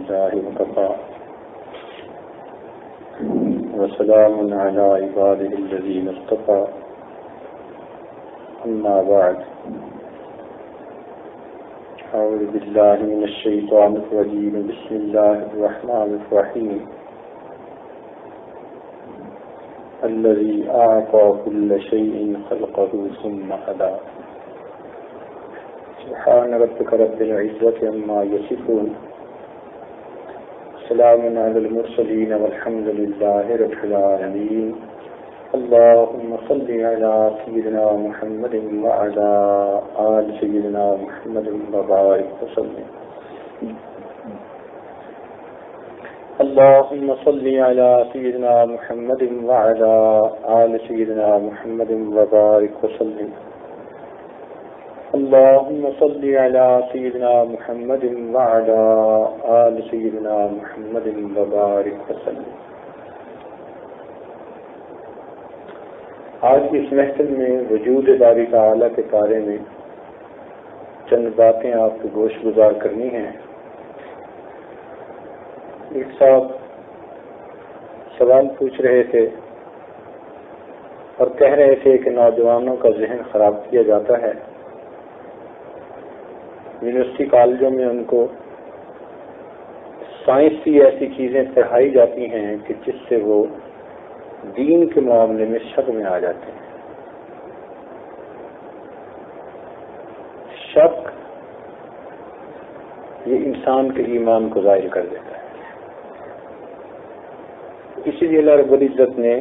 لله وكفى وسلام على عباده الذين اصطفى أما بعد أعوذ بالله من الشيطان الرجيم بسم الله الرحمن الرحيم الذي أعطى كل شيء خلقه ثم هدى سبحان ربك رب العزة عما يصفون سلام على المرسلين والحمد لله رب العالمين اللهم صل على سيدنا محمد وعلى آل سيدنا محمد وبارك وسلم اللهم صل على سيدنا محمد وعلى آل سيدنا محمد وبارك وسلم اللهم صل على سيدنا محمد وعلى آل سيدنا محمد وبارك وسلم. آج کی اس محفل میں وجود باری تعالیٰ کے بارے میں چند باتیں آپ کو گوش گزار کرنی ہیں. ایک صاحب سوال پوچھ رہے تھے اور کہہ رہے تھے کہ نوجوانوں کا ذہن خراب کیا جاتا ہے. یونیورسٹی کالجوں میں ان کو سائنسی ایسی چیزیں پڑھائی جاتی ہیں کہ جس سے وہ دین کے معاملے میں شک میں آ جاتے ہیں. شک یہ انسان کے ایمان کو ظاہر کر دیتا ہے. اسی لیے اللہ رب العزت نے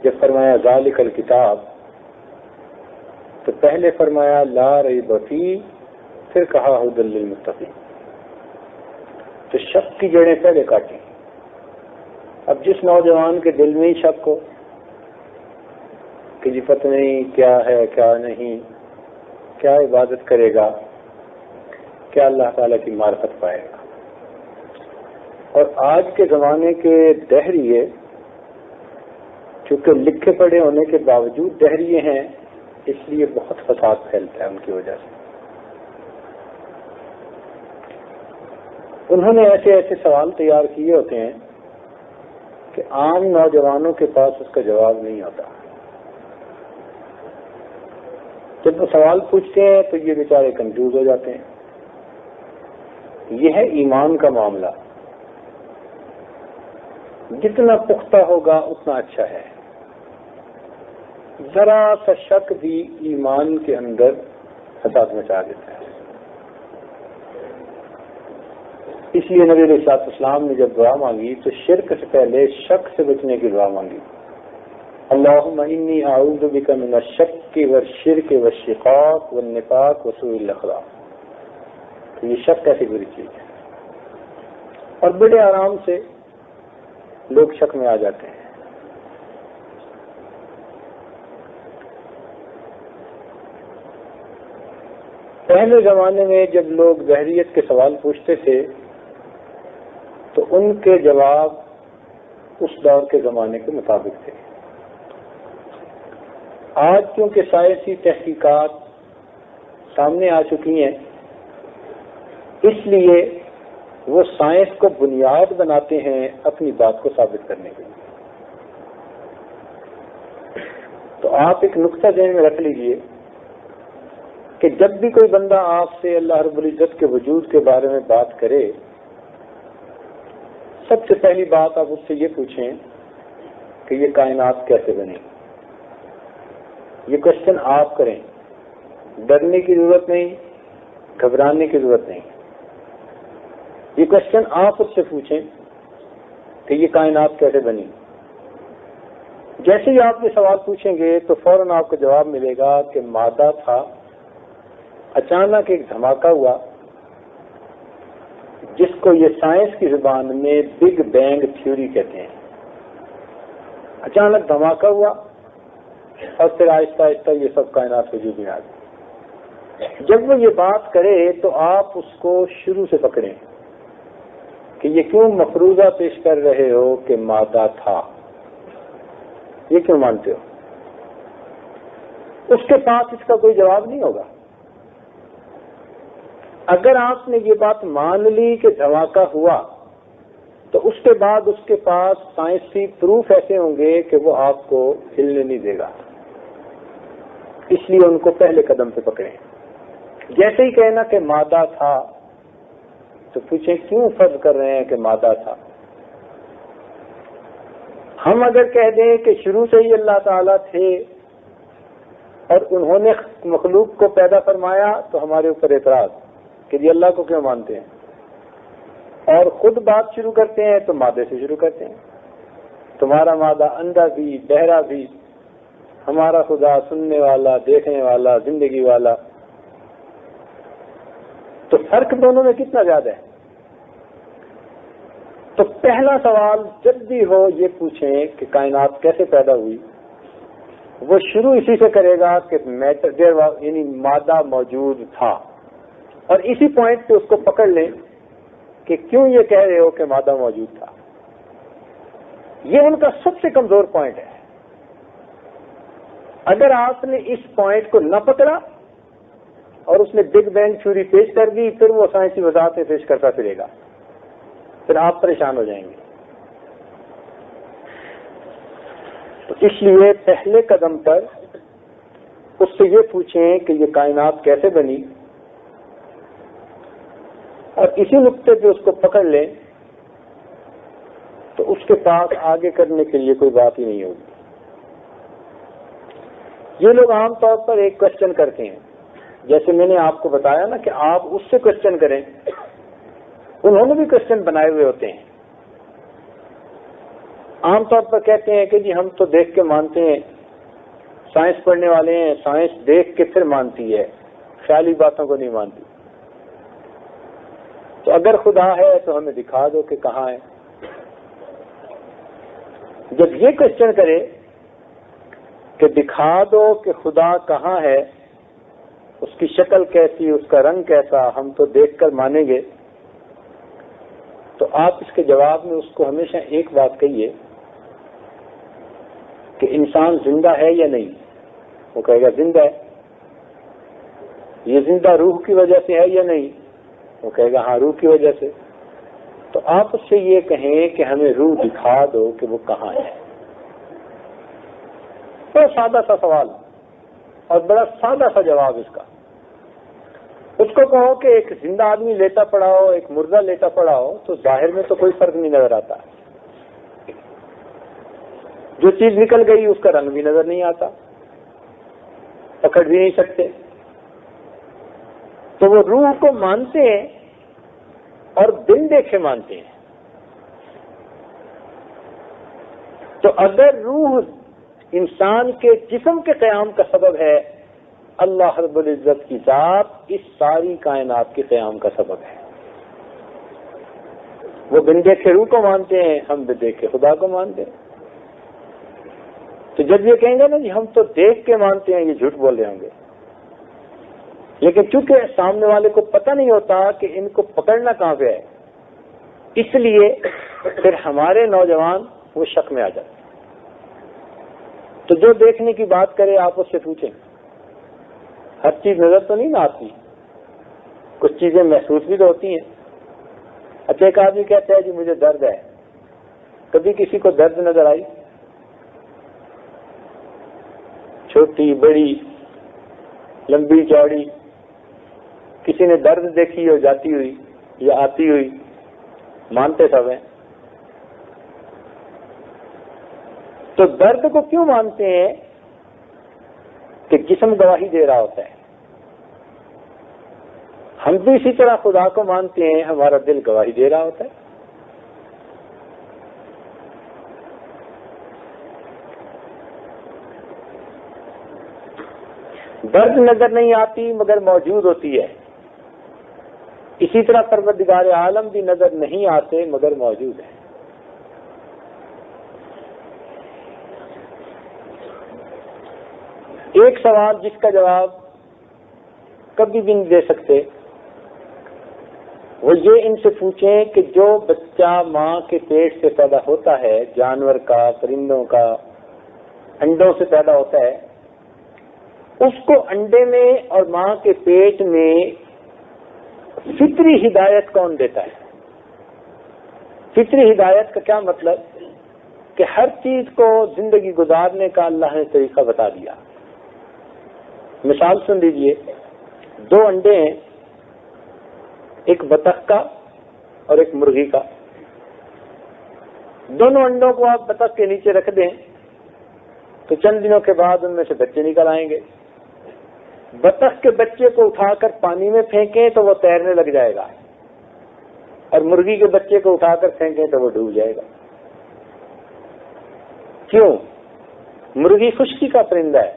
جب فرمایا ذالک الکتاب تو پہلے فرمایا لا ریب فیہ، پھر کہا ھدی للمتقین. تو شک کی جڑیں پہلے کاٹی. اب جس نوجوان کے دل میں ہی شک ہو کہ جی پتہ نہیں کیا ہے کیا نہیں، کیا عبادت کرے گا، کیا اللہ تعالیٰ کی معرفت پائے گا. اور آج کے زمانے کے دہریے چونکہ لکھے پڑھے ہونے کے باوجود دہریے ہیں، اس لیے بہت فساد پھیلتا ہے ان کی وجہ سے. انہوں نے ایسے ایسے سوال تیار کیے ہوتے ہیں کہ عام نوجوانوں کے پاس اس کا جواب نہیں ہوتا. جب وہ سوال پوچھتے ہیں تو یہ بیچارے کنفیوز ہو جاتے ہیں. یہ ہے ایمان کا معاملہ. جتنا پختہ ہوگا اتنا اچھا ہے. ذرا سا شک بھی ایمان کے اندر فساد مچا دیتا ہے. اس لیے نبی علیہ الصلوۃ والسلام نے جب دعا مانگی تو شرک سے پہلے شک سے بچنے کی دعا مانگی. اللہم انی اعوذ بک من الشک والشرک والشقاق والنفاق وسوء الاخلاق. تو یہ شک کیسی بری چیز ہے، اور بڑے آرام سے لوگ شک میں آ جاتے ہیں. پہلے زمانے میں جب لوگ دہریت کے سوال پوچھتے تھے تو ان کے جواب اس دور کے زمانے کے مطابق تھے. آج کیونکہ سائنسی تحقیقات سامنے آ چکی ہیں، اس لیے وہ سائنس کو بنیاد بناتے ہیں اپنی بات کو ثابت کرنے کے لیے. تو آپ ایک نقطہ ذہن میں رکھ لیجئے کہ جب بھی کوئی بندہ آپ سے اللہ رب العزت کے وجود کے بارے میں بات کرے، سب سے پہلی بات آپ اس سے یہ پوچھیں کہ یہ کائنات کیسے بنی. یہ کوشچن آپ کریں. ڈرنے کی ضرورت نہیں، گھبرانے کی ضرورت نہیں. یہ کوشچن آپ اس سے پوچھیں کہ یہ کائنات کیسے بنی. جیسے ہی آپ یہ سوال پوچھیں گے تو فوراً آپ کو جواب ملے گا کہ مادہ تھا، اچانک ایک دھماکہ ہوا جس کو یہ سائنس کی زبان میں بگ بینگ تھیوری کہتے ہیں. اچانک دھماکہ ہوا اور پھر آہستہ آہستہ یہ سب کائنات وجود میں آ گئی. جب وہ یہ بات کرے تو آپ اس کو شروع سے پکڑیں کہ یہ کیوں مفروضہ پیش کر رہے ہو کہ مادہ تھا، یہ کیوں مانتے ہو. اس کے پاس اس کا کوئی جواب نہیں ہوگا. اگر آپ نے یہ بات مان لی کہ دھماکہ ہوا تو اس کے بعد اس کے پاس سائنسی پروف ایسے ہوں گے کہ وہ آپ کو ہلنے نہیں دے گا. اس لیے ان کو پہلے قدم پہ پکڑیں. جیسے ہی کہنا کہ مادہ تھا تو پوچھیں کیوں فرض کر رہے ہیں کہ مادہ تھا. ہم اگر کہہ دیں کہ شروع سے ہی اللہ تعالیٰ تھے اور انہوں نے مخلوق کو پیدا فرمایا تو ہمارے اوپر اعتراض کہ جی اللہ کو کیوں مانتے ہیں, اور خود بات شروع کرتے ہیں تو مادے سے شروع کرتے ہیں. تمہارا مادہ اندھا بھی بہرا بھی, ہمارا خدا سننے والا دیکھنے والا زندگی والا. تو فرق دونوں میں کتنا زیادہ ہے. تو پہلا سوال جب بھی ہو یہ پوچھیں کہ کائنات کیسے پیدا ہوئی, وہ شروع اسی سے کرے گا کہ میٹر یعنی مادہ موجود تھا, اور اسی پوائنٹ پہ اس کو پکڑ لیں کہ کیوں یہ کہہ رہے ہو کہ مادہ موجود تھا. یہ ان کا سب سے کمزور پوائنٹ ہے. اگر آپ نے اس پوائنٹ کو نہ پکڑا اور اس نے بگ بینگ تھیوری پیش کر دی, پھر وہ سائنسی وضاحتیں پیش کرتا پھرے گا, پھر آپ پریشان ہو جائیں گے. تو اس لیے پہلے قدم پر اس سے یہ پوچھیں کہ یہ کائنات کیسے بنی, اور اسی نقطے پہ اس کو پکڑ لیں تو اس کے پاس آگے کرنے کے لیے کوئی بات ہی نہیں ہوگی. یہ لوگ عام طور پر ایک کوشچن کرتے ہیں, جیسے میں نے آپ کو بتایا نا کہ آپ اس سے کوشچن کریں, انہوں نے بھی کوشچن بنائے ہوئے ہوتے ہیں. عام طور پر کہتے ہیں کہ جی ہم تو دیکھ کے مانتے ہیں, سائنس پڑھنے والے ہیں, سائنس دیکھ کے پھر مانتی ہے, خیالی باتوں کو نہیں مانتی. تو اگر خدا ہے تو ہمیں دکھا دو کہ کہاں ہے. جب یہ کوشچن کرے کہ دکھا دو کہ خدا کہاں ہے, اس کی شکل کیسی, اس کا رنگ کیسا, ہم تو دیکھ کر مانیں گے, تو آپ اس کے جواب میں اس کو ہمیشہ ایک بات کہیے کہ انسان زندہ ہے یا نہیں. وہ کہے گا زندہ ہے. یہ زندہ روح کی وجہ سے ہے یا نہیں. وہ کہے گا ہاں روح کی وجہ سے. تو آپ اس سے یہ کہیں کہ ہمیں روح دکھا دو کہ وہ کہاں ہے. بڑا سادہ سا سوال اور بڑا سادہ سا جواب اس کا. اس کو کہو کہ ایک زندہ آدمی لیٹا پڑا ہو, ایک مردہ لیٹا پڑا ہو, تو ظاہر میں تو کوئی فرق نہیں نظر آتا. جو چیز نکل گئی اس کا رنگ بھی نظر نہیں آتا, پکڑ بھی نہیں سکتے. تو وہ روح کو مانتے ہیں اور بن دیکھے مانتے ہیں. تو اگر روح انسان کے جسم کے قیام کا سبب ہے, اللہ رب العزت کی ذات اس ساری کائنات کے قیام کا سبب ہے. وہ بن دیکھے روح کو مانتے ہیں, ہم بن دیکھے خدا کو مانتے ہیں. تو جب یہ کہیں گے نا جی ہم تو دیکھ کے مانتے ہیں, یہ جھوٹ بول رہے ہوں گے. لیکن چونکہ سامنے والے کو پتہ نہیں ہوتا کہ ان کو پکڑنا کہاں پہ ہے, اس لیے پھر ہمارے نوجوان وہ شک میں آ جاتے. تو جو دیکھنے کی بات کرے آپ اس سے پوچھیں. ہر چیز نظر تو نہیں نہ آتی, کچھ چیزیں محسوس بھی تو ہوتی ہیں. اچھا ایک آدمی کہتا ہے جی مجھے درد ہے. کبھی کسی کو درد نظر آئی؟ چھوٹی بڑی لمبی چوڑی, کسی نے درد دیکھی ہو جاتی ہوئی یا آتی ہوئی؟ مانتے سب ہیں. تو درد کو کیوں مانتے ہیں؟ کہ جسم گواہی دے رہا ہوتا ہے. ہم بھی اسی طرح خدا کو مانتے ہیں, ہمارا دل گواہی دے رہا ہوتا ہے. درد نظر نہیں آتی مگر موجود ہوتی ہے. اسی طرح پروردگار عالم بھی نظر نہیں آتے مگر موجود ہے. ایک سوال جس کا جواب کبھی بھی نہیں دے سکتے, وہ یہ ان سے پوچھیں کہ جو بچہ ماں کے پیٹ سے پیدا ہوتا ہے, جانور کا, پرندوں کا, انڈوں سے پیدا ہوتا ہے, اس کو انڈے میں اور ماں کے پیٹ میں فطری ہدایت کون دیتا ہے؟ فطری ہدایت کا کیا مطلب کہ ہر چیز کو زندگی گزارنے کا اللہ نے طریقہ بتا دیا. مثال سن لیجئے، 2 انڈے ہیں، ایک بطخ کا اور ایک مرغی کا. دونوں انڈوں کو آپ بطخ کے نیچے رکھ دیں تو چند دنوں کے بعد ان میں سے بچے نکل آئیں گے. بطخ کے بچے کو اٹھا کر پانی میں پھینکیں تو وہ تیرنے لگ جائے گا، اور مرغی کے بچے کو اٹھا کر پھینکیں تو وہ ڈوب جائے گا. کیوں؟ مرغی خشکی کا پرندہ ہے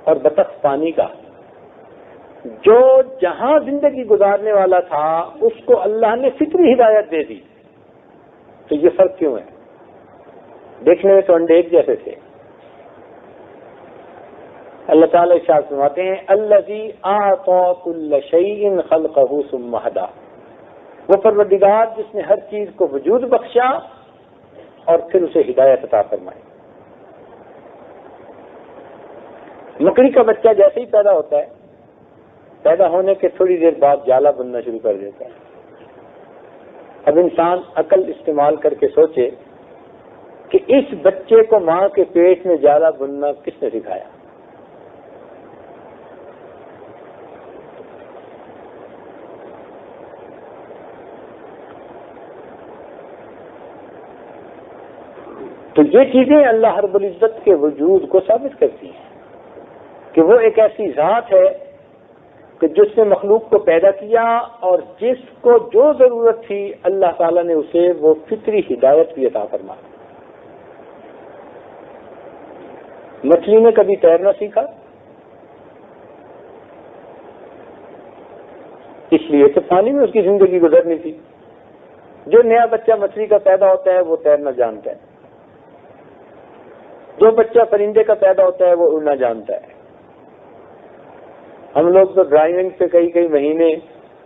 اور بطخ پانی کا. جو جہاں زندگی گزارنے والا تھا اس کو اللہ نے فطری ہدایت دے دی. تو یہ فرق کیوں ہے؟ دیکھنے میں تو انڈے ایک جیسے تھے. اللہ تعالیٰ ارشاد فرماتے ہیں الذی اعطى كل شیء خلقه ثم هدى، وہ پروردگار جس نے ہر چیز کو وجود بخشا اور پھر اسے ہدایت عطا فرمائی. مکڑی کا بچہ جیسے ہی پیدا ہوتا ہے، پیدا ہونے کے تھوڑی دیر بعد جالا بننا شروع کر دیتا ہے. اب انسان عقل استعمال کر کے سوچے کہ اس بچے کو ماں کے پیٹ میں جالا بننا کس نے سکھایا؟ تو یہ چیزیں اللہ رب العزت کے وجود کو ثابت کرتی ہیں کہ وہ ایک ایسی ذات ہے کہ جس نے مخلوق کو پیدا کیا اور جس کو جو ضرورت تھی اللہ تعالیٰ نے اسے وہ فطری ہدایت بھی عطا فرمائی. مچھلی نے کبھی تیرنا سیکھا؟ اس لیے کہ پانی میں اس کی زندگی گزرنی تھی. جو نیا بچہ مچھلی کا پیدا ہوتا ہے وہ تیرنا جانتا ہے. جو بچہ پرندے کا پیدا ہوتا ہے وہ اڑنا جانتا ہے. ہم لوگ تو ڈرائیونگ سے کئی مہینے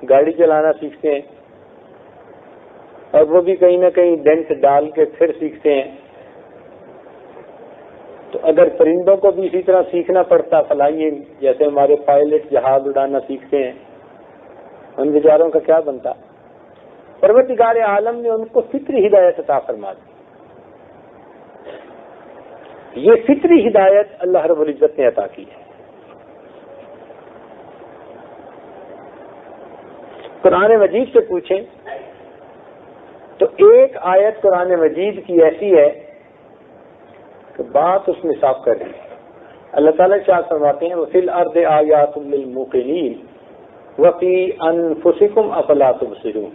گاڑی چلانا سیکھتے ہیں، اور وہ بھی کہیں نہ کہیں ڈینٹ ڈال کے پھر سیکھتے ہیں. تو اگر پرندوں کو بھی اسی طرح سیکھنا پڑتا فلائنگ، جیسے ہمارے پائلٹ جہاز اڑانا سیکھتے ہیں، ان بیچاروں کا کیا بنتا؟ پروردگار عالم نے ان کو فطری ہدایت عطا فرما دی. یہ فطری ہدایت اللہ رب العزت نے عطا کی ہے. قرآن مجید سے پوچھیں تو ایک آیت قرآن مجید کی ایسی ہے کہ بات اس میں صاف کر رہی ہے. اللہ تعالیٰ کیا فرماتے ہیں وَفِي الْأَرْضِ آيَاتٌ لِّلْمُوقِنِينَ وَفِي أَنفُسِكُمْ أَفَلَا تُبْصِرُونَ.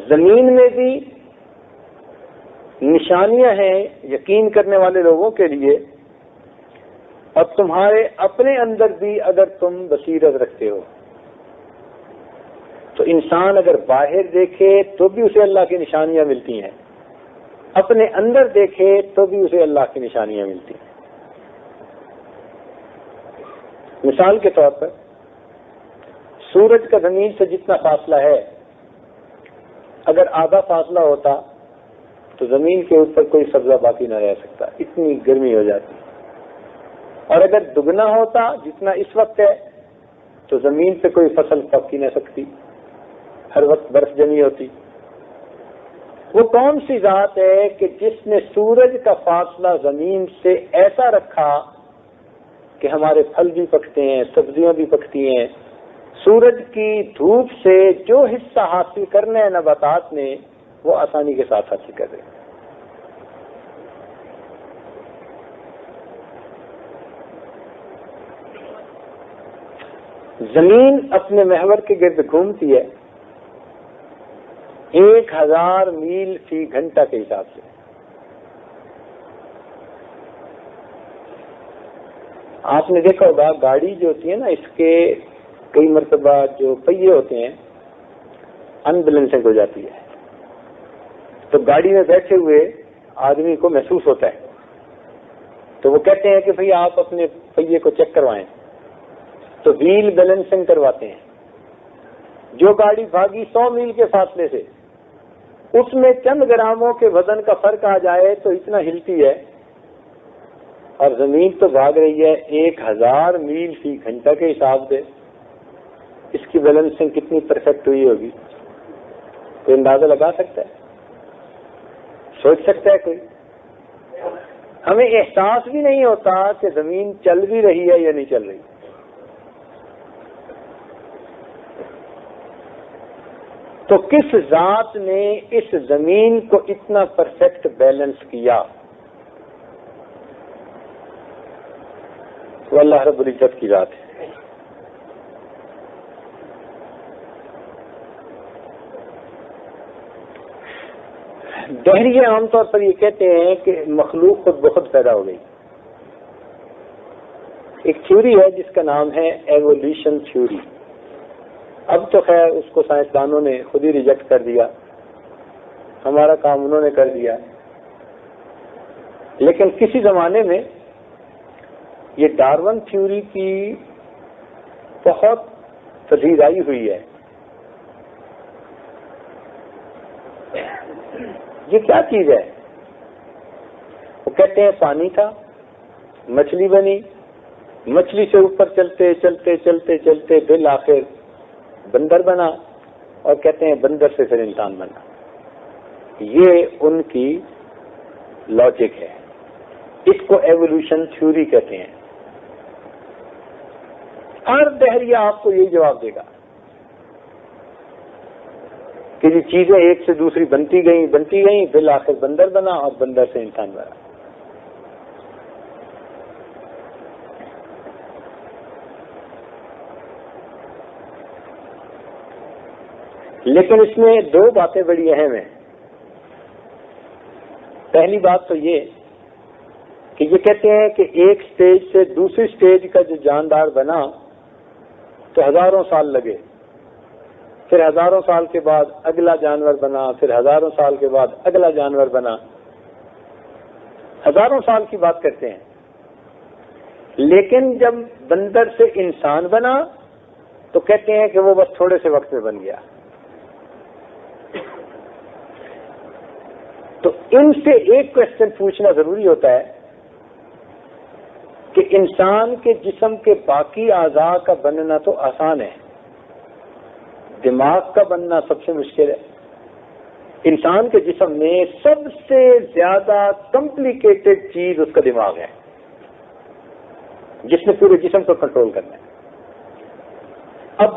زمین میں بھی نشانیاں ہیں یقین کرنے والے لوگوں کے لیے، اور تمہارے اپنے اندر بھی اگر تم بصیرت رکھتے ہو. تو انسان اگر باہر دیکھے تو بھی اسے اللہ کی نشانیاں ملتی ہیں، اپنے اندر دیکھے تو بھی اسے اللہ کی نشانیاں ملتی ہیں. مثال کے طور پر سورج کا زمین سے جتنا فاصلہ ہے، اگر آدھا فاصلہ ہوتا تو زمین کے اوپر کوئی سبزہ باقی نہ رہ سکتا، اتنی گرمی ہو جاتی. اور اگر دگنا ہوتا جتنا اس وقت ہے تو زمین پہ کوئی فصل پک ہی نہ سکتی، ہر وقت برف جمی ہوتی. وہ کون سی ذات ہے کہ جس نے سورج کا فاصلہ زمین سے ایسا رکھا کہ ہمارے پھل بھی پکتے ہیں، سبزیاں بھی پکتی ہیں. سورج کی دھوپ سے جو حصہ حاصل کرنا ہے نباتات نے وہ آسانی کے ساتھ حاصل کر رہے ہیں. زمین اپنے محور کے گرد گھومتی ہے 1000 میل فی گھنٹہ کے حساب سے. آپ نے دیکھا ہوگا گاڑی جو ہوتی ہے نا، اس کے کئی مرتبہ جو پہیے ہوتے ہیں ان بیلنسنگ ہو جاتی ہے، تو گاڑی میں بیٹھے ہوئے آدمی کو محسوس ہوتا ہے. تو وہ کہتے ہیں کہ بھئی آپ اپنے پہیے کو چیک کروائیں، تو ویل بیلنسنگ کرواتے ہیں. جو گاڑی بھاگی 100 میل کے فاصلے سے، اس میں چند گراموں کے وزن کا فرق آ جائے تو اتنا ہلتی ہے، اور زمین تو بھاگ رہی ہے 1000 میل فی گھنٹہ کے حساب سے. اس کی بیلنسنگ کتنی پرفیکٹ ہوئی ہوگی؟ کوئی اندازہ لگا سکتا ہے؟ سوچ سکتا ہے کوئی؟ ہمیں احساس بھی نہیں ہوتا کہ زمین چل بھی رہی ہے یا نہیں چل رہی. تو کس ذات نے اس زمین کو اتنا پرفیکٹ بیلنس کیا؟ وہ اللہ رب العزت کی ذات ہے. دہریے عام طور پر یہ کہتے ہیں کہ مخلوق خود بخود پیدا ہو گئی. ایک تھیوری ہے جس کا نام ہے ایوولوشن تھیوری. اب تو خیر اس کو سائنسدانوں نے خود ہی ریجیکٹ کر دیا، ہمارا کام انہوں نے کر دیا. لیکن کسی زمانے میں یہ ڈارون تھیوری کی بہت پذیرائی ہوئی ہے. یہ کیا چیز ہے؟ وہ کہتے ہیں پانی تھا، مچھلی بنی، مچھلی سے اوپر چلتے چلتے چلتے چلتے بالآخر بندر بنا، اور کہتے ہیں بندر سے پھر انسان بنا. یہ ان کی لاجک ہے. اس کو ایوولوشن تھیوری کہتے ہیں. ہر دہریہ آپ کو یہی جواب دے گا کہ یہ چیزیں ایک سے دوسری بنتی گئیں بالآخر بندر بنا اور بندر سے انسان بنا. لیکن اس میں دو باتیں بڑی اہم ہیں. پہلی بات تو یہ کہ یہ کہتے ہیں کہ ایک سٹیج سے دوسری سٹیج کا جو جاندار بنا تو ہزاروں سال لگے، پھر ہزاروں سال کے بعد اگلا جانور بنا، پھر ہزاروں سال کے بعد اگلا جانور بنا. ہزاروں سال کی بات کرتے ہیں. لیکن جب بندر سے انسان بنا تو کہتے ہیں کہ وہ بس تھوڑے سے وقت میں بن گیا. تو ان سے ایک کوشچن پوچھنا ضروری ہوتا ہے کہ انسان کے جسم کے باقی اعضاء کا بننا تو آسان ہے، دماغ کا بننا سب سے مشکل ہے. انسان کے جسم میں سب سے زیادہ کمپلیکیٹڈ چیز اس کا دماغ ہے، جس نے پورے جسم کو کنٹرول کرنا ہے. اب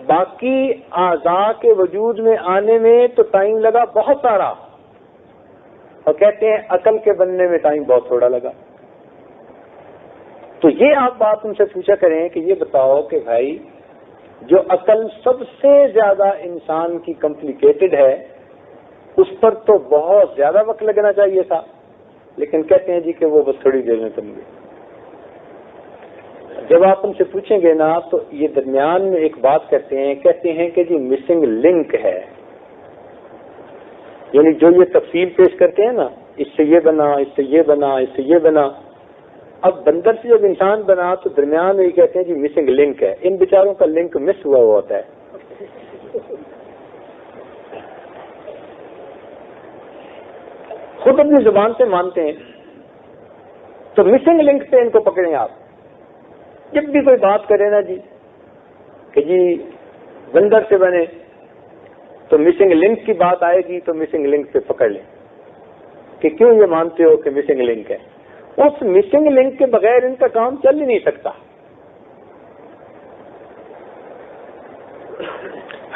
باقی اعضاء کے وجود میں آنے میں تو ٹائم لگا بہت سارا، اور کہتے ہیں عقل کے بننے میں ٹائم بہت تھوڑا لگا. تو یہ آپ بات ان سے پوچھا کریں کہ یہ بتاؤ کہ بھائی جو عقل سب سے زیادہ انسان کی کمپلیکیٹڈ ہے اس پر تو بہت زیادہ وقت لگنا چاہیے تھا، لیکن کہتے ہیں جی کہ وہ بس تھوڑی دیر میں بن گئی. جب آپ ان سے پوچھیں گے نا تو یہ درمیان میں ایک بات کہتے ہیں کہ جی مسنگ لنک ہے. یعنی جو یہ تفصیل پیش کرتے ہیں نا، اس سے یہ بنا، اس سے یہ بنا، اس سے یہ بنا. اب بندر سے جب انسان بنا تو درمیان میں یہ کہتے ہیں جی مسنگ لنک ہے. ان بیچاروں کا لنک مس ہوا ہوتا ہے. خود اپنی زبان سے مانتے ہیں تو مسنگ لنک سے ان کو پکڑیں آپ. جب بھی کوئی بات کرے نا جی کہ جی بندر سے بنے تو مسنگ لنک کی بات آئے گی تو مسنگ لنک سے پکڑ لیں کہ کیوں یہ مانتے ہو کہ مسنگ لنک ہے. اس مسنگ لنک کے بغیر ان کا کام چل ہی نہیں سکتا.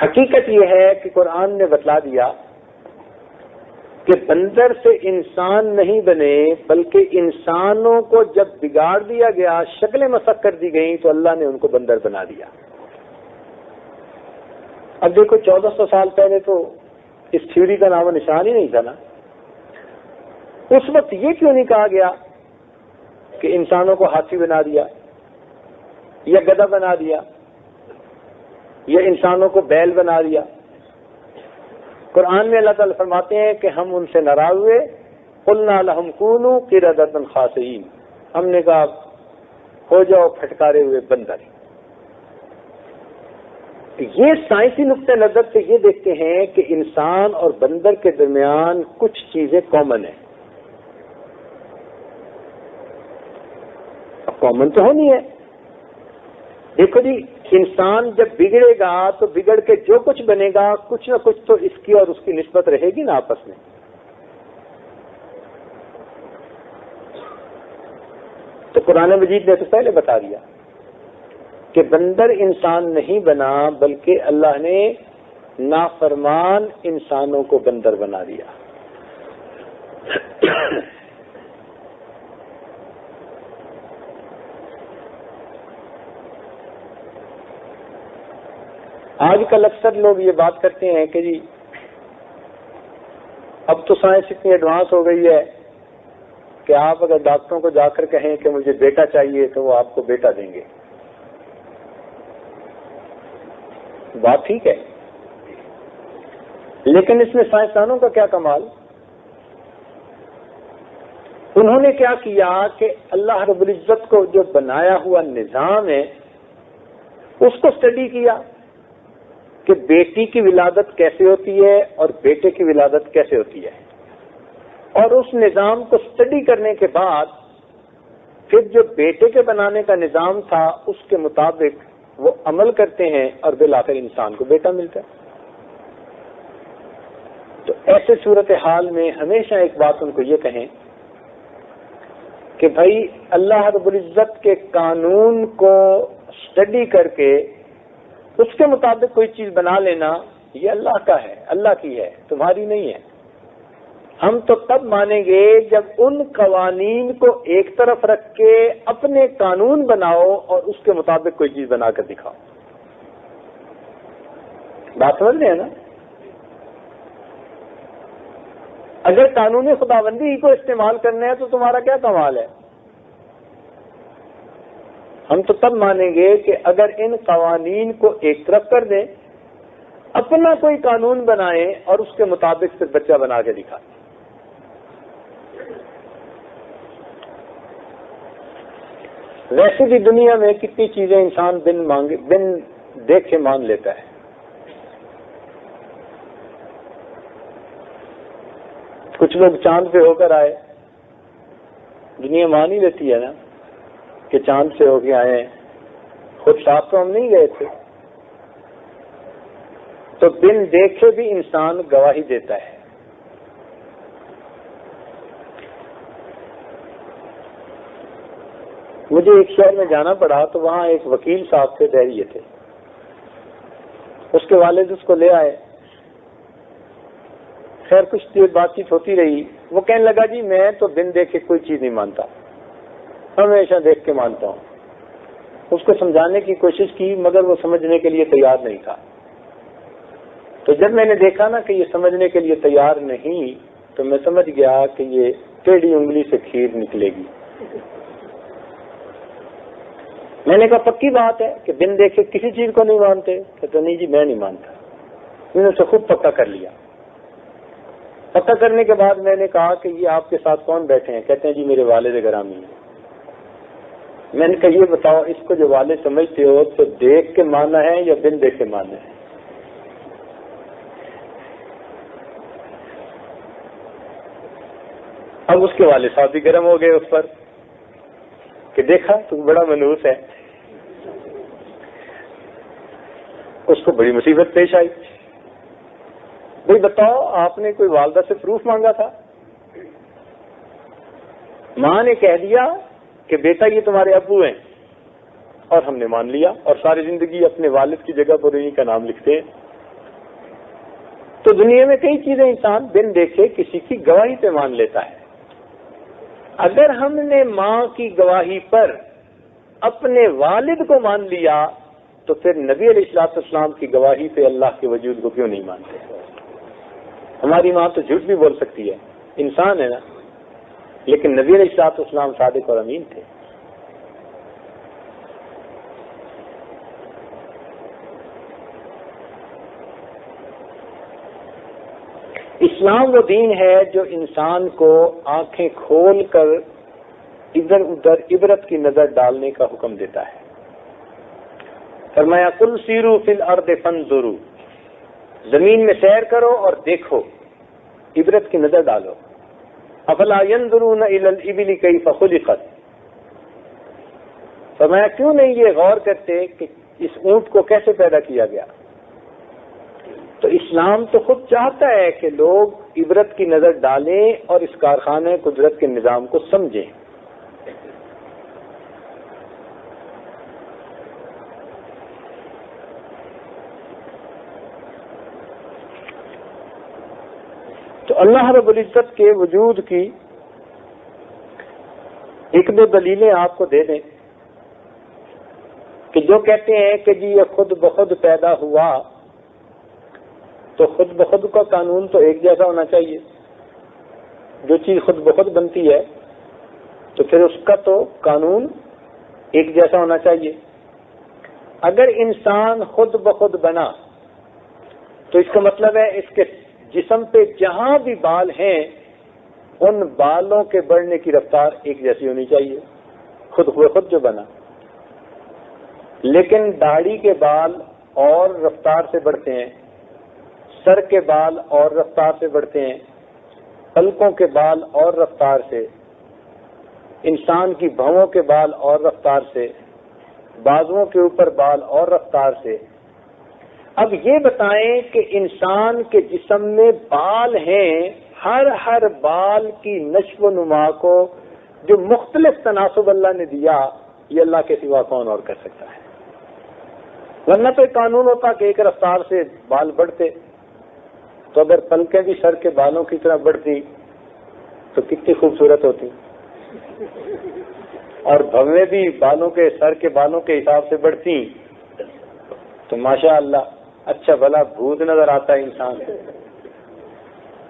حقیقت یہ ہے کہ قرآن نے بتلا دیا کہ بندر سے انسان نہیں بنے، بلکہ انسانوں کو جب بگاڑ دیا گیا، شکلیں مسخ کر دی گئیں تو اللہ نے ان کو بندر بنا دیا. اب دیکھو 1400 سال پہلے تو اس تھیوری کا نام و نشان ہی نہیں تھا نا. اس وقت یہ کیوں نہیں کہا گیا کہ انسانوں کو ہاتھی بنا دیا یا گدھا بنا دیا یا انسانوں کو بیل بنا دیا؟ قرآن میں اللہ تعالیٰ فرماتے ہیں کہ ہم ان سے ناراض ہوئے، قلنا لہم کونوا قردۃ خاسئین، ہم نے کہا ہو جاؤ پھٹکارے ہوئے بندر. یہ سائنسی نقطۂ نظر سے یہ دیکھتے ہیں کہ انسان اور بندر کے درمیان کچھ چیزیں کامن ہیں. کامن تو ہونی ہے. دیکھو جی، انسان جب بگڑے گا تو بگڑ کے جو کچھ بنے گا کچھ نہ کچھ تو اس کی اور اس کی نسبت رہے گی نا آپس میں. تو قرآن مجید نے تو پہلے بتا دیا کہ بندر انسان نہیں بنا، بلکہ اللہ نے نافرمان انسانوں کو بندر بنا دیا. آج کل اکثر لوگ یہ بات کرتے ہیں کہ جی اب تو سائنس اتنی ایڈوانس ہو گئی ہے کہ آپ اگر ڈاکٹروں کو جا کر کہیں کہ مجھے بیٹا چاہیے تو وہ آپ کو بیٹا دیں گے. بات ٹھیک ہے، لیکن اس میں سائنسدانوں کا کیا کمال. انہوں نے کیا کیا کہ اللہ رب العزت کو جو بنایا ہوا نظام ہے اس کو اسٹڈی کیا کہ بیٹی کی ولادت کیسے ہوتی ہے اور بیٹے کی ولادت کیسے ہوتی ہے، اور اس نظام کو اسٹڈی کرنے کے بعد پھر جو بیٹے کے بنانے کا نظام تھا اس کے مطابق وہ عمل کرتے ہیں اور بالآخر انسان کو بیٹا ملتا ہے. تو ایسے صورتحال میں ہمیشہ ایک بات ان کو یہ کہیں کہ بھائی اللہ رب العزت کے قانون کو اسٹڈی کر کے اس کے مطابق کوئی چیز بنا لینا یہ اللہ کا ہے، اللہ کی ہے، تمہاری نہیں ہے. ہم تو تب مانیں گے جب ان قوانین کو ایک طرف رکھ کے اپنے قانون بناؤ اور اس کے مطابق کوئی چیز بنا کر دکھاؤ. بات سمجھ رہے ہیں نا؟ اگر قانون خداوندی ہی کو استعمال کرنا ہے تو تمہارا کیا کمال ہے. ہم تو تب مانیں گے کہ اگر ان قوانین کو ایک طرف کر دیں، اپنا کوئی قانون بنائیں اور اس کے مطابق پھر بچہ بنا کے دکھائیں. ویسے بھی دنیا میں کتنی چیزیں انسان بن دیکھے مان لیتا ہے. کچھ لوگ چاند پہ ہو کر آئے، دنیا مان ہی لیتی ہے نا کہ چاند سے ہو کے آئے ہیں، خود صاحب تو ہم نہیں گئے تھے. تو بن دیکھے بھی انسان گواہی دیتا ہے. مجھے ایک شہر میں جانا پڑا تو وہاں ایک وکیل صاحب تھے، بحریے تھے. اس کے والد اس کو لے آئے. خیر کچھ دیر بات چیت ہوتی رہی. وہ کہنے لگا جی میں تو بن دیکھے کوئی چیز نہیں مانتا، ہمیشہ دیکھ کے مانتا ہوں. اس کو سمجھانے کی کوشش کی مگر وہ سمجھنے کے لیے تیار نہیں تھا. تو جب میں نے دیکھا نا کہ یہ سمجھنے کے لیے تیار نہیں تو میں سمجھ گیا کہ یہ ٹیڑھی انگلی سے کھیر نکلے گی. میں نے کہا پکی بات ہے کہ بن دیکھے کسی چیز کو نہیں مانتے؟ کہتے نہیں جی میں نہیں مانتا. میں نے اسے خود پکا کر لیا. پکا کرنے کے بعد میں نے کہا کہ یہ آپ کے ساتھ کون بیٹھے ہیں؟ کہتے ہیں جی میرے والد گرامی ہیں. میں نے کہا یہ بتاؤ اس کو جو والد سمجھتے ہو تو دیکھ کے مانا ہے یا بن دیکھ کے مانا ہے؟ اب اس کے والد صاحب بھی گرم ہو گئے اس پر کہ دیکھا تو بڑا منحوس ہے. اس کو بڑی مصیبت پیش آئی. بھائی بتاؤ آپ نے کوئی والدہ سے پروف مانگا تھا؟ ماں نے کہہ دیا کہ بیٹا یہ تمہارے ابو ہیں اور ہم نے مان لیا اور ساری زندگی اپنے والد کی جگہ پر انہیں کا نام لکھتے ہیں. تو دنیا میں کئی چیزیں انسان بن دیکھے کسی کی گواہی پہ مان لیتا ہے. اگر ہم نے ماں کی گواہی پر اپنے والد کو مان لیا تو پھر نبی علیہ الصلوۃ والسلام کی گواہی پہ اللہ کے وجود کو کیوں نہیں مانتے؟ ہماری ماں تو جھوٹ بھی بول سکتی ہے، انسان ہے نا، لیکن نبی علیہ الصلوۃ والسلام صادق اور امین تھے. اسلام وہ دین ہے جو انسان کو آنکھیں کھول کر ادھر ادھر عبرت کی نظر ڈالنے کا حکم دیتا ہے. فرمایا قل سیروا فی الارض فانظروا، زمین میں سیر کرو اور دیکھو، عبرت کی نظر ڈالو. افلا ينظرون الى الابل كيف خلقت، فرمایا کیوں نہیں یہ غور کرتے کہ اس اونٹ کو کیسے پیدا کیا گیا؟ تو اسلام تو خود چاہتا ہے کہ لوگ عبرت کی نظر ڈالیں اور اس کارخانے قدرت کے نظام کو سمجھیں. تو اللہ رب العزت کے وجود کی ایک دو دلیلیں آپ کو دے دیں کہ جو کہتے ہیں کہ جی یہ خود بخود پیدا ہوا، تو خود بخود کا قانون تو ایک جیسا ہونا چاہیے. جو چیز خود بخود بنتی ہے تو پھر اس کا تو قانون ایک جیسا ہونا چاہیے. اگر انسان خود بخود بنا تو اس کا مطلب ہے اس کے جسم پہ جہاں بھی بال ہیں ان بالوں کے بڑھنے کی رفتار ایک جیسی ہونی چاہیے، خود بخود جو بنا. لیکن داڑھی کے بال اور رفتار سے بڑھتے ہیں، سر کے بال اور رفتار سے بڑھتے ہیں، پلکوں کے بال اور رفتار سے، انسان کی بھووں کے بال اور رفتار سے، بازوؤں کے اوپر بال اور رفتار سے. اب یہ بتائیں کہ انسان کے جسم میں بال ہیں، ہر بال کی نشو و نما کو جو مختلف تناسب اللہ نے دیا، یہ اللہ کے سوا کون اور کر سکتا ہے؟ ورنہ تو ایک قانون ہوتا کہ ایک رفتار سے بال بڑھتے، تو اگر پلکیں بھی سر کے بالوں کی طرح بڑھتی تو کتنی خوبصورت ہوتی، اور بھویں بھی بالوں کے سر کے بالوں کے حساب سے بڑھتی تو ماشاء اللہ اچھا بھلا بھوت نظر آتا ہے انسان.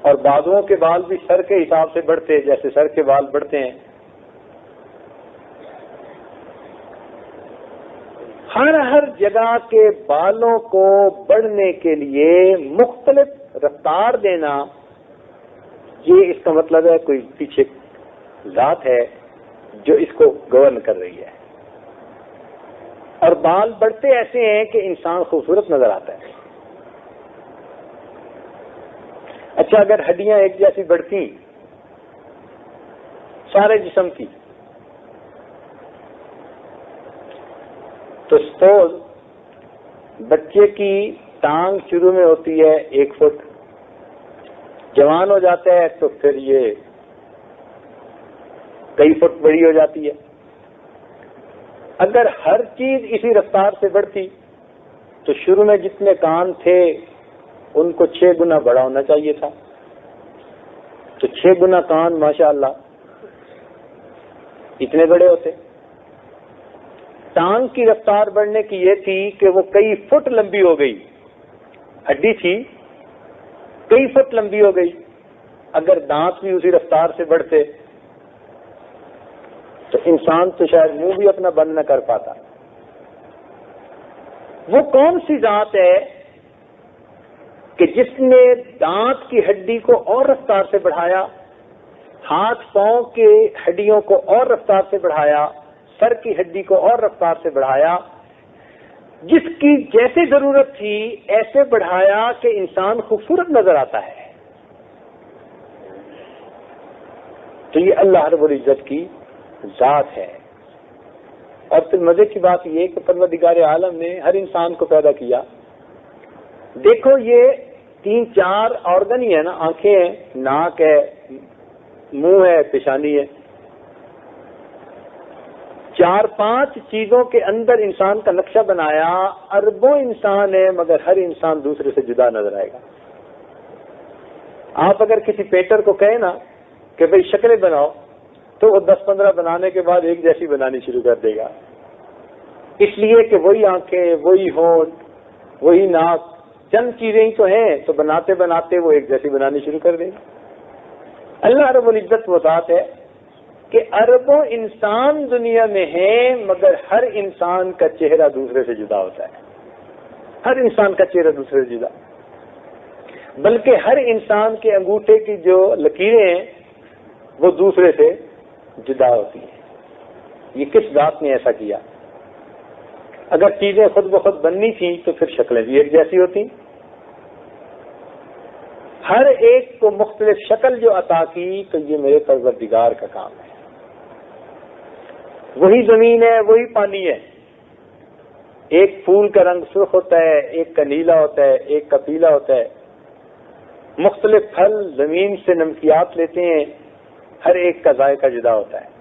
اور بازوؤں کے بال بھی سر کے حساب سے بڑھتے جیسے سر کے بال بڑھتے ہیں. ہر جگہ کے بالوں کو بڑھنے کے لیے مختلف رفتار دینا، یہ اس کا مطلب ہے کوئی پیچھے ذات ہے جو اس کو گورن کر رہی ہے. اور بال بڑھتے ایسے ہیں کہ انسان خوبصورت نظر آتا ہے. اچھا اگر ہڈیاں ایک جیسی بڑھتی سارے جسم کی، تو سپوز بچے کی ٹانگ شروع میں ہوتی ہے 1 فٹ، جوان ہو جاتا ہے تو پھر یہ کئی فٹ بڑی ہو جاتی ہے. اگر ہر چیز اسی رفتار سے بڑھتی تو شروع میں جتنے کان تھے ان کو 6 گنا بڑا ہونا چاہیے تھا، تو 6 گنا کان ماشاءاللہ اتنے بڑے ہوتے. ٹانگ کی رفتار بڑھنے کی یہ تھی کہ وہ کئی فٹ لمبی ہو گئی، ہڈی تھی کئی فٹ لمبی ہو گئی. اگر دانت بھی اسی رفتار سے بڑھتے تو انسان تو شاید منہ بھی اپنا بند نہ کر پاتا. وہ کون سی ذات ہے کہ جس نے دانت کی ہڈی کو اور رفتار سے بڑھایا، ہاتھ پاؤں کے ہڈیوں کو اور رفتار سے بڑھایا، سر کی ہڈی کو اور رفتار سے بڑھایا، جس کی جیسے ضرورت تھی ایسے بڑھایا کہ انسان خوبصورت نظر آتا ہے. تو یہ اللہ رب العزت کی ذات ہے. اور پھر مزے کی بات یہ کہ پروردگار عالم نے ہر انسان کو پیدا کیا. دیکھو یہ 3-4 آرگن ہی ہے نا، آنکھیں ہیں، ناک ہے، منہ ہے، پیشانی ہے. 4-5 چیزوں کے اندر انسان کا نقشہ بنایا. اربوں انسان ہے مگر ہر انسان دوسرے سے جدا نظر آئے گا. آپ اگر کسی پینٹر کو کہیں نا کہ بھئی شکلیں بناؤ تو وہ 10-15 بنانے کے بعد ایک جیسی بنانی شروع کر دے گا، اس لیے کہ وہی آنکھیں، وہی ہونٹ، وہی ناک، چند چیزیں ہی تو ہیں، تو بناتے بناتے وہ ایک جیسی بنانی شروع کر دے گا. اللہ رب العزت وہ ذات ہے کہ اربوں انسان دنیا میں ہیں مگر ہر انسان کا چہرہ دوسرے سے جدا ہوتا ہے. ہر انسان کا چہرہ دوسرے سے جدا، بلکہ ہر انسان کے انگوٹھے کی جو لکیریں ہیں وہ دوسرے سے جدا ہوتی ہیں. یہ کس ذات نے ایسا کیا؟ اگر چیزیں خود بخود بننی تھیں تو پھر شکلیں بھی ایک جیسی ہوتی. ہر ایک کو مختلف شکل جو عطا کی تو یہ میرے پروردگار کا کام ہے. وہی زمین ہے، وہی پانی ہے. ایک پھول کا رنگ سرخ ہوتا ہے، ایک کا نیلا ہوتا ہے، ایک کا پیلا ہوتا ہے. مختلف پھل زمین سے نمکیات لیتے ہیں، ہر ایک کا ذائقہ جدا ہوتا ہے.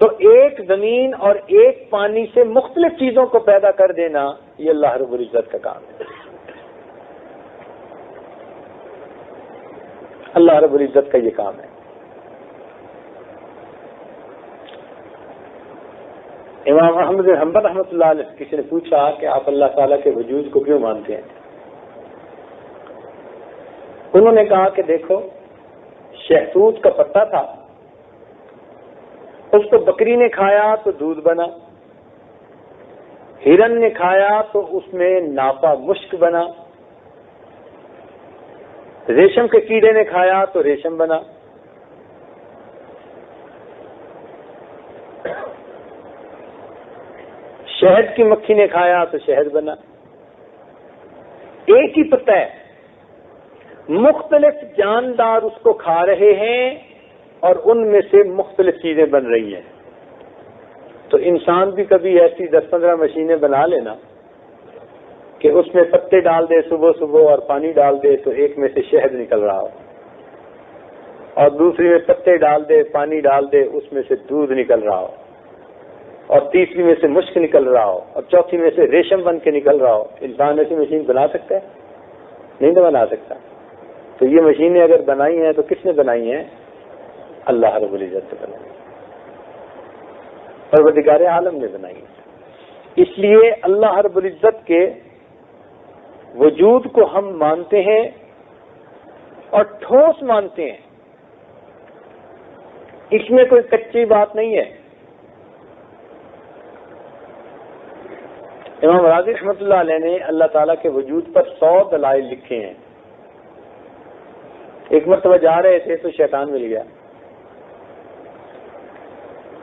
تو ایک زمین اور ایک پانی سے مختلف چیزوں کو پیدا کر دینا، یہ اللہ رب العزت کا کام ہے. اللہ رب العزت کا یہ کام ہے. امام احمد بن حنبل رحمۃ اللہ علیہ کسی نے پوچھا کہ آپ اللہ تعالیٰ کے وجود کو کیوں مانتے ہیں؟ انہوں نے کہا کہ دیکھو، شہتوت کا پتا تھا، اس کو بکری نے کھایا تو دودھ بنا، ہرن نے کھایا تو اس میں ناپا مشک بنا، ریشم کے کیڑے نے کھایا تو ریشم بنا. شہد کی مکھی نے کھایا تو شہد بنا. ایک ہی پتہ ہے، مختلف جاندار اس کو کھا رہے ہیں اور ان میں سے مختلف چیزیں بن رہی ہیں. تو انسان بھی کبھی ایسی 10-15 مشینیں بنا لینا کہ اس میں پتے ڈال دے صبح صبح اور پانی ڈال دے تو ایک میں سے شہد نکل رہا ہو، اور دوسری میں پتے ڈال دے پانی ڈال دے اس میں سے دودھ نکل رہا ہو، اور تیسری میں سے مشک نکل رہا ہو، اور چوتھی میں سے ریشم بن کے نکل رہا ہو. انسان ایسی مشین بنا سکتا ہے؟ نہیں تو بنا سکتا. تو یہ مشینیں اگر بنائی ہیں تو کس نے بنائی ہیں؟ اللہ رب العزت نے بنائی، پروردگار عالم نے بنائی. اس لیے اللہ رب العزت کے وجود کو ہم مانتے ہیں اور ٹھوس مانتے ہیں، اس میں کوئی کچی بات نہیں ہے. امام راضی رحمۃ اللہ علیہ نے اللہ تعالیٰ کے وجود پر 100 دلائل لکھے ہیں. ایک مرتبہ جا رہے تھے تو شیطان مل گیا.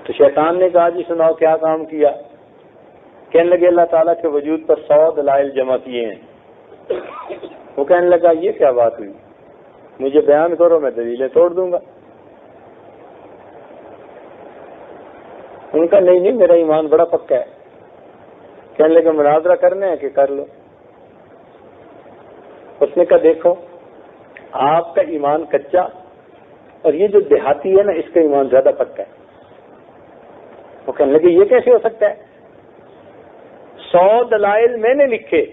تو شیطان نے کہا جی سناؤ کیا کام کیا؟ کہنے لگے اللہ تعالیٰ کے وجود پر 100 دلائل جمع کیے ہیں. وہ کہنے لگا یہ کیا بات ہوئی، مجھے بیان کرو، میں دلیلیں توڑ دوں گا. ان کا نہیں میرا ایمان بڑا پکا ہے. کہنے لگے مناظرہ کرنا ہے کہ کر لو. اس نے کہا دیکھو، آپ کا ایمان کچا اور یہ جو دیہاتی ہے نا اس کا ایمان زیادہ پکا ہے. وہ کہنے لگے یہ کیسے ہو سکتا ہے؟ 100 دلائل میں نے لکھے،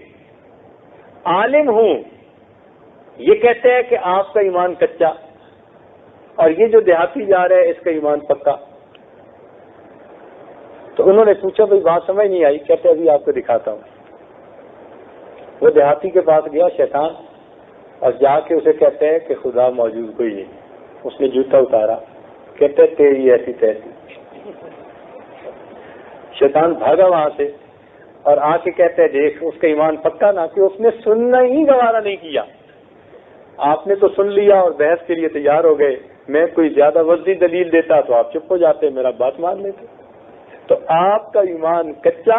عالم ہوں، یہ کہتے ہیں کہ آپ کا ایمان کچا اور یہ جو دیہاتی جا رہا ہے اس کا ایمان پکا. تو انہوں نے پوچھا بھائی بات سمجھ نہیں آئی. کہتے ابھی آپ کو دکھاتا ہوں. وہ دیہاتی کے پاس گیا شیطان اور جا کے اسے کہتے ہیں کہ خدا موجود کوئی نہیں. اس نے جوتا اتارا، کہتے تیری ایسی تیسی. شیطان بھاگا وہاں سے اور آ کے کہتے ہیں دیکھ اس کا ایمان پکا نہ کہ اس نے سننا ہی گوارا نہیں کیا. آپ نے تو سن لیا اور بحث کے لیے تیار ہو گئے. میں کوئی زیادہ وزنی دلیل دیتا تو آپ چپ ہو جاتے، میرا بات مان لیتے. تو آپ کا ایمان کچا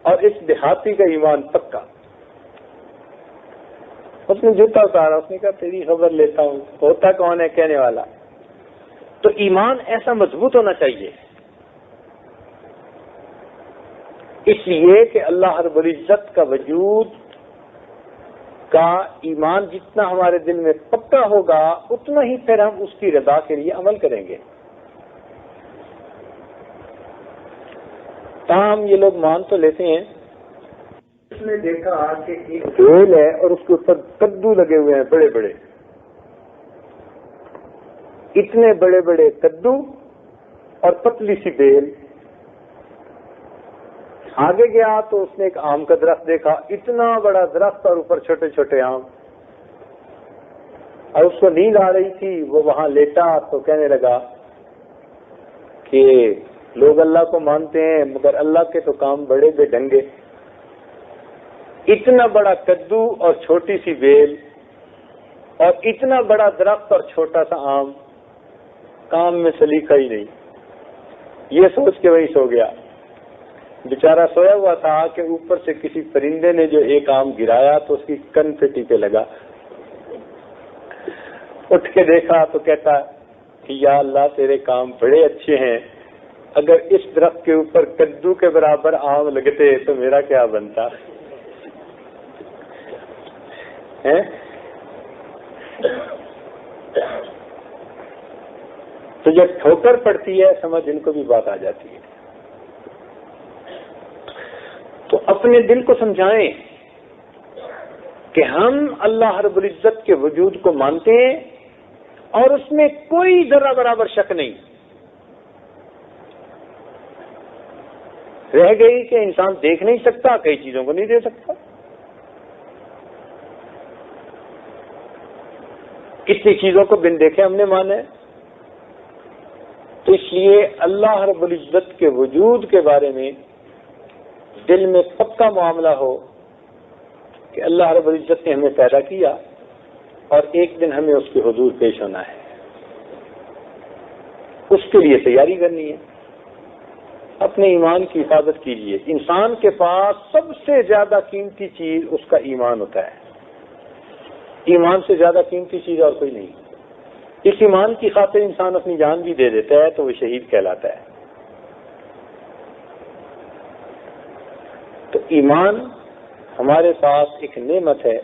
اور اس دیہاتی کا ایمان پکا. اس نے جوتا اتارا، اس نے کہا تیری خبر لیتا ہوں، ہوتا کون ہے کہنے والا. تو ایمان ایسا مضبوط ہونا چاہیے، اس لیے کہ اللہ رب العزت کا وجود کا ایمان جتنا ہمارے دل میں پکا ہوگا اتنا ہی پھر ہم اس کی رضا کے لیے عمل کریں گے. تاہم یہ لوگ مان تو لیتے ہیں. اس نے دیکھا کہ ایک بیل ہے اور اس کے اوپر کدو لگے ہوئے ہیں بڑے بڑے، اتنے بڑے بڑے کدو اور پتلی سی بیل. آگے گیا تو اس نے ایک آم کا درخت دیکھا، اتنا بڑا درخت اور اوپر چھوٹے چھوٹے آم. اور اس کو نیند آ رہی تھی، وہ وہاں لیٹا تو کہنے لگا کہ لوگ اللہ کو مانتے ہیں مگر اللہ کے تو کام بڑے بے ڈھنگے. اتنا بڑا کدو اور چھوٹی سی بیل اور اتنا بڑا درخت اور چھوٹا سا آم، کام میں سلیقہ ہی نہیں. یہ سوچ کے وہی سو گیا. بیچارہ سویا ہوا تھا کہ اوپر سے کسی پرندے نے جو ایک آم گرایا تو اس کی کن پھٹی پہ لگا. اٹھ کے دیکھا تو کہتا کہ یا اللہ تیرے کام بڑے اچھے ہیں اگر اس درخت کے اوپر کدو کے برابر آم لگتے تو میرا کیا بنتا ہے؟ تو جب ٹھوکر پڑتی ہے سمجھ ان کو بھی بات آ جاتی ہے. تو اپنے دل کو سمجھائیں کہ ہم اللہ رب العزت کے وجود کو مانتے ہیں اور اس میں کوئی ذرہ برابر شک نہیں. رہ گئی کہ انسان دیکھ نہیں سکتا، کئی چیزوں کو نہیں دے سکتا. کتنی چیزوں کو بن دیکھے ہم نے مانا ہے. تو اس لیے اللہ رب العزت کے وجود کے بارے میں دل میں پکا معاملہ ہو کہ اللہ رب العزت نے ہمیں پیدا کیا اور ایک دن ہمیں اس کے حضور پیش ہونا ہے. اس کے لیے تیاری کرنی ہے. اپنے ایمان کی حفاظت کیجیے. انسان کے پاس سب سے زیادہ قیمتی چیز اس کا ایمان ہوتا ہے. ایمان سے زیادہ قیمتی چیز اور کوئی نہیں. اس ایمان کی خاطر انسان اپنی جان بھی دے دیتا ہے تو وہ شہید کہلاتا ہے. تو ایمان ہمارے پاس ایک نعمت ہے،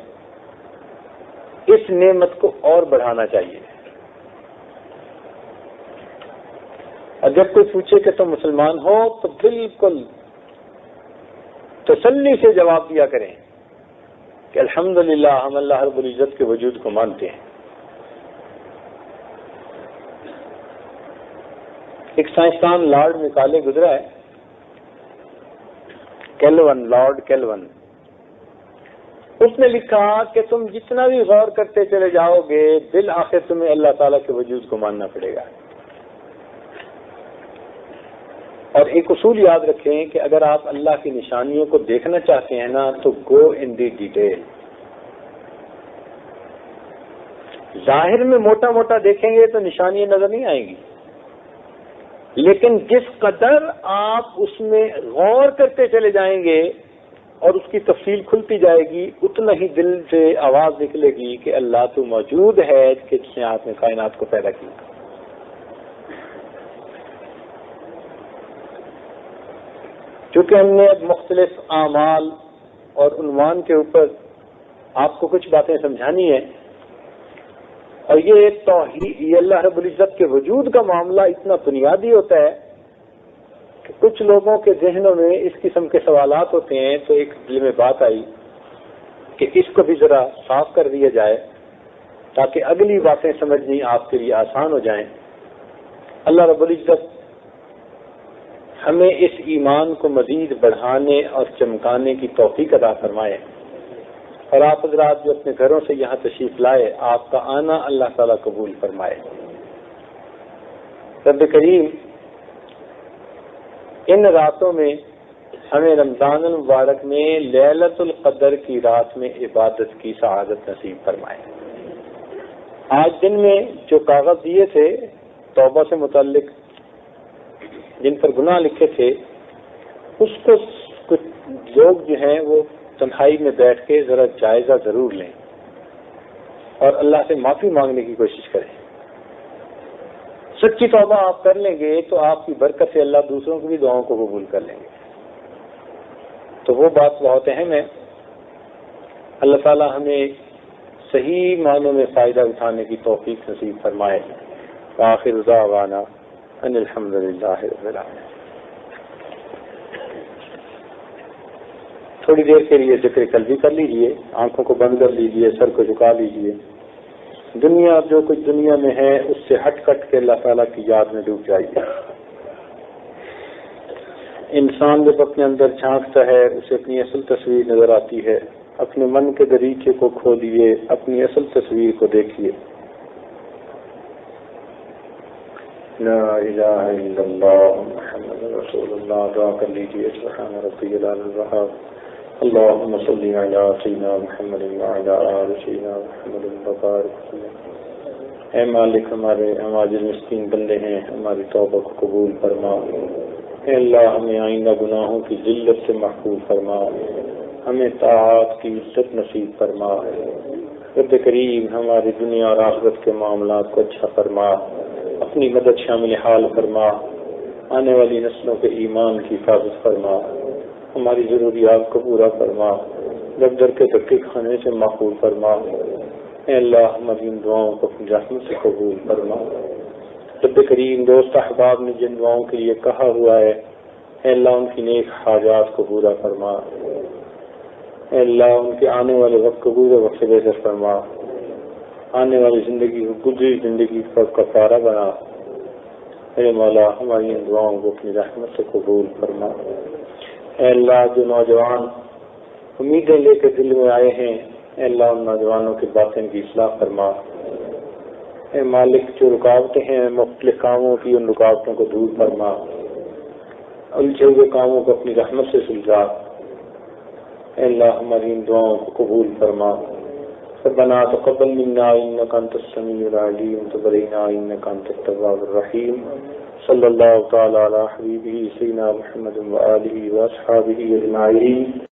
اس نعمت کو اور بڑھانا چاہیے. اور جب کوئی پوچھے کہ تم مسلمان ہو تو بالکل تسلی سے جواب دیا کریں کہ الحمدللہ ہم اللہ رب العزت کے وجود کو مانتے ہیں. ایک سائنسدان لارڈ میکالے گزرا ہے، کیلون، لارڈ کیلون. اس نے لکھا کہ تم جتنا بھی غور کرتے چلے جاؤ گے بالآخر تمہیں اللہ تعالیٰ کے وجود کو ماننا پڑے گا. اور ایک اصول یاد رکھیں کہ اگر آپ اللہ کی نشانیوں کو دیکھنا چاہتے ہیں نا تو گو ان دی ڈیٹیل. ظاہر میں موٹا موٹا دیکھیں گے تو نشانیاں نظر نہیں آئیں گی، لیکن جس قدر آپ اس میں غور کرتے چلے جائیں گے اور اس کی تفصیل کھلتی جائے گی اتنا ہی دل سے آواز نکلے گی کہ اللہ تو موجود ہے کہ جس نے آپ نے کائنات کو پیدا کیا. چونکہ ہم نے اب مختلف اعمال اور عنوان کے اوپر آپ کو کچھ باتیں سمجھانی ہیں، اور یہ توحید، یہ اللہ رب العزت کے وجود کا معاملہ اتنا بنیادی ہوتا ہے کہ کچھ لوگوں کے ذہنوں میں اس قسم کے سوالات ہوتے ہیں. تو ایک دل میں بات آئی کہ اس کو بھی ذرا صاف کر دیا جائے تاکہ اگلی باتیں سمجھنی آپ کے لیے آسان ہو جائیں. اللہ رب العزت ہمیں اس ایمان کو مزید بڑھانے اور چمکانے کی توفیق عطا فرمائے. اور آپ حضرات جو اپنے گھروں سے یہاں تشریف لائے، آپ کا آنا اللہ تعالیٰ قبول فرمائے. رب کریم ان راتوں میں ہمیں رمضان المبارک میں لیلۃ القدر کی رات میں عبادت کی سعادت نصیب فرمائے. آج دن میں جو کاغذ دیے تھے توبہ سے متعلق، جن پر گناہ لکھے تھے، اس کو کچھ لوگ جو ہیں وہ تنہائی میں بیٹھ کے ذرا جائزہ ضرور لیں اور اللہ سے معافی مانگنے کی کوشش کریں. سچی توبہ آپ کر لیں گے تو آپ کی برکت سے اللہ دوسروں کی بھی دعاؤں کو قبول کر لیں گے. تو وہ بات بہت اہم ہے. اللہ تعالی ہمیں صحیح معنوں میں فائدہ اٹھانے کی توفیق نصیب فرمائے. آخر دعوانا ان الحمدللہ رب العالمین. تھوڑی دیر کے لیے ذکر قلبی کر لیجئے، آنکھوں کو بند کر لیجئے، سر کو جھکا لیجئے. دنیا جو کچھ دنیا میں ہے اس سے ہٹ کٹ کے اللہ تعالیٰ کی یاد میں ڈوب جائیے. انسان جب اپنے اندر جھانکتا ہے اسے اپنی اصل تصویر نظر آتی ہے. اپنے من کے دریچے کو کھولیے، اپنی اصل تصویر کو دیکھیے. لا الہ الا اللہ محمد رسول اللہ. دعا کر لیجیے. سبحان ربی العلی الوہاب. اللہم صلی علی سیدنا محمد وعلی آل سیدنا محمد وبارک وسلم. اے مالک، ہمارے عاجز مسکین بندے ہیں، ہماری توبہ کو قبول فرما. اے اللہ ہمیں آئندہ گناہوں کی ذلت سے محفوظ فرما، ہمیں طاعات کی عزت نصیب فرما. رب کریم ہماری دنیا اور آخرت کے معاملات کو اچھا فرما، اپنی مدد شامل حال فرما. آنے والی نسلوں کے ایمان کی حفاظت فرما، ہماری ضروریات کو پورا فرما، در در کے دھکے کھانے سے محفوظ فرما۔ اے اللہ ہماری ان دعاؤں کو اپنی رحمت سے قبول فرما۔ رب کریم دوست احباب نے جن دعاؤں کے لیے کہا ہوا ہے، اے اللہ ان کی نیک حاجات کو پورا فرما۔ اے اللہ ان کے آنے والے وقت کو گزرے وقت سے بہتر فرما، آنے والی زندگی کو گزری زندگی پر کفارہ بنا۔ اے مولا ہماری ان دعاؤں کو اپنی رحمت سے قبول فرما۔ اے اللہ جو نوجوان امیدیں لے کے دل میں آئے ہیں، اے اللہ ان نوجوانوں کے باطن کی اصلاح فرما۔ اے مالک جو رکاوٹیں ہیں مختلف کاموں کی، ان رکاوٹوں کو دور فرما، الجھے ہوئے کاموں کو اپنی رحمت سے سلجھا۔ اے اللہ ہماری ان دعاؤں کو قبول فرما۔ ربنا تقبل منا انك انت السميع العليم وتب علينا انك انت التواب الرحيم صلى الله تعالى على حبيبه سيدنا محمد وآله واصحابه اجمعين۔